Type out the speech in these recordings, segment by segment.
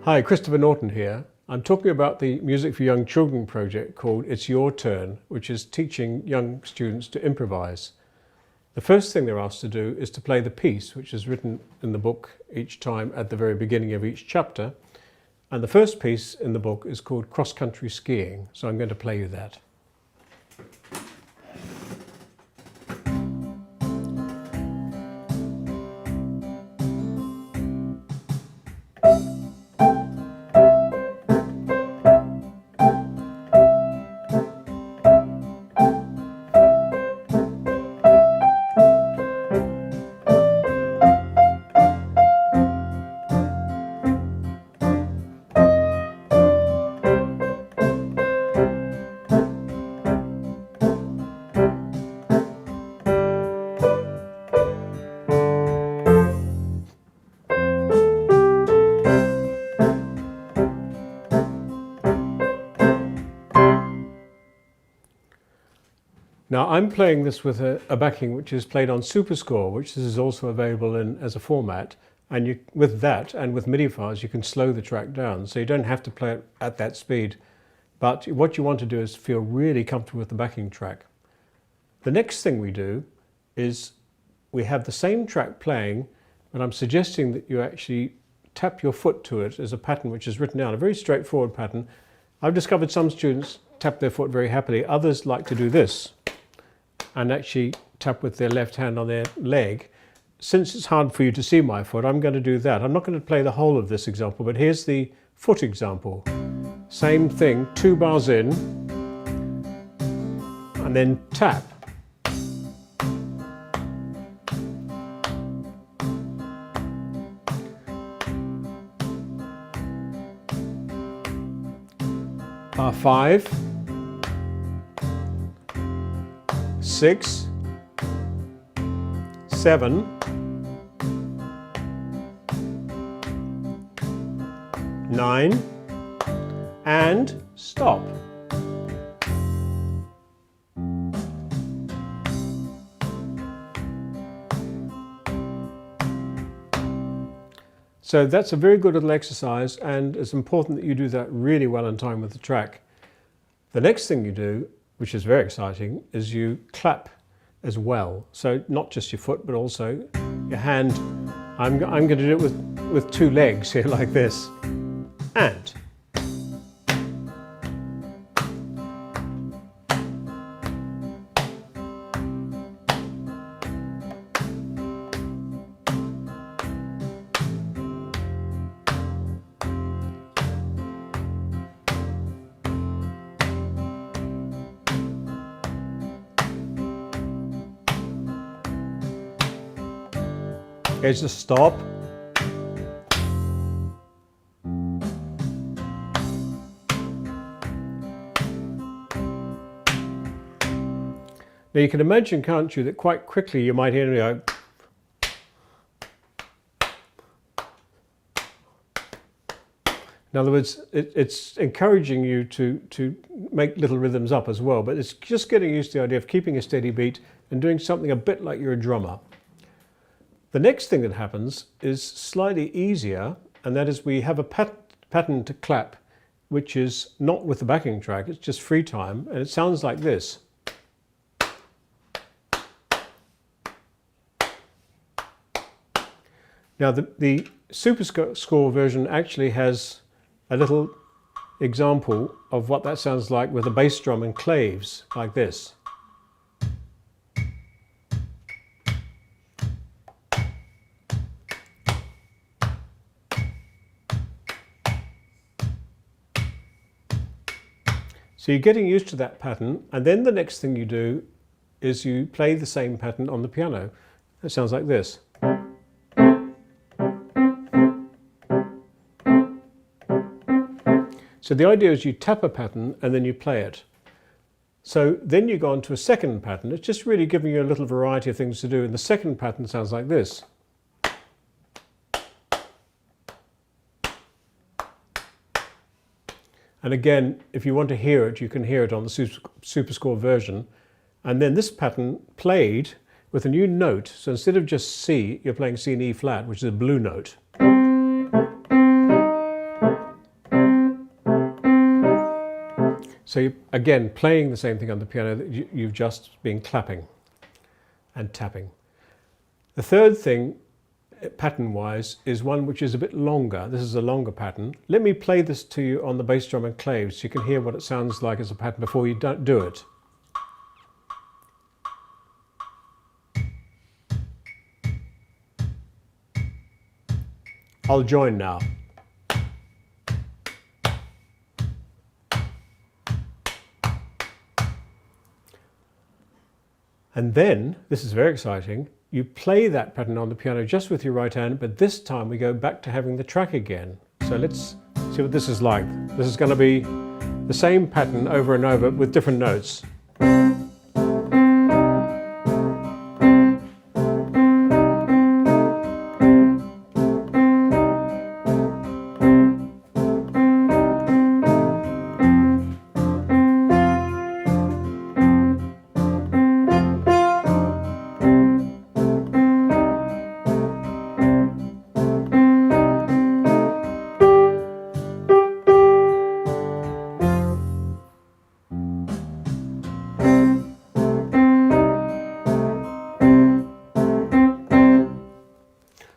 Hi, Christopher Norton here. I'm talking about the Music for Young Children project called It's Your Turn, which is teaching young students to improvise. The first thing they're asked to do is to play the piece, which is written in the book each time at the very beginning of each chapter. And the first piece in the book is called Cross Country Skiing, so I'm going to play you that. Now I'm playing this with a backing which is played on SuperScore, which is also available as a format, and with that and with MIDI files you can slow the track down, so you don't have to play it at that speed. But what you want to do is feel really comfortable with the backing track. The next thing we do is we have the same track playing, but I'm suggesting that you actually tap your foot to it as a pattern which is written down, a very straightforward pattern. I've discovered some students tap their foot very happily, others like to do this and actually tap with their left hand on their leg. Since it's hard for you to see my foot, I'm going to do that. I'm not going to play the whole of this example, but here's the foot example. Same thing, 2 bars in, and then tap. Bar 5, 6, 7, 9, and stop. So that's a very good little exercise, and it's important that you do that really well in time with the track. The next thing you do, which is very exciting, is you clap as well. So not just your foot, but also your hand. I'm going to do it with 2 legs here like this. And. Here's the stop. Now you can imagine, can't you, that quite quickly you might hear me go. In other words, it's encouraging you to make little rhythms up as well, but it's just getting used to the idea of keeping a steady beat and doing something a bit like you're a drummer. The next thing that happens is slightly easier, and that is we have a pattern to clap, which is not with the backing track, it's just free time, and it sounds like this. Now the SuperScore version actually has a little example of what that sounds like with a bass drum and claves, like this. So you're getting used to that pattern, and then the next thing you do is you play the same pattern on the piano. It sounds like this. So the idea is you tap a pattern and then you play it. So then you go on to a second pattern. It's just really giving you a little variety of things to do, and the second pattern sounds like this. And again, if you want to hear it, you can hear it on the SuperScore version. And then this pattern played with a new note. So instead of just C, you're playing C and E flat, which is a blue note. So you, again, playing the same thing on the piano that you've just been clapping and tapping. The third thing, pattern-wise, is one which is a bit longer. This is a longer pattern. Let me play this to you on the bass drum and clave so you can hear what it sounds like as a pattern before you don't do it. I'll join now. And then, this is very exciting, you play that pattern on the piano just with your right hand, but this time we go back to having the track again. So let's see what this is like. This is going to be the same pattern over and over with different notes.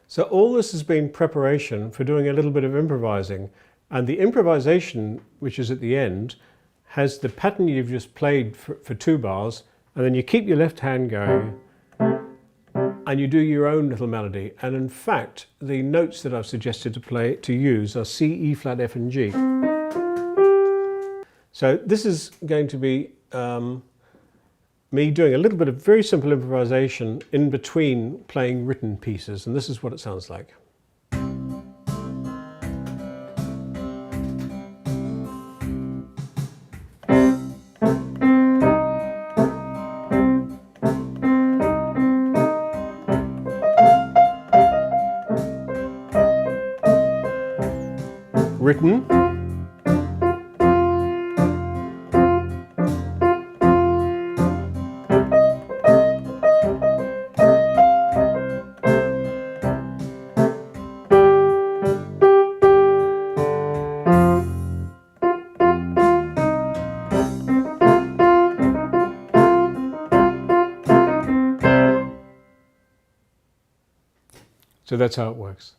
So all this has been preparation for doing a little bit of improvising, and the improvisation, which is at the end, has the pattern you've just played for 2 bars, and then you keep your left hand going and you do your own little melody. And in fact, the notes that I've suggested to use are C, E flat, F and G. So this is going to be me doing a little bit of very simple improvisation in between playing written pieces, and this is what it sounds like. Written. So that's how it works.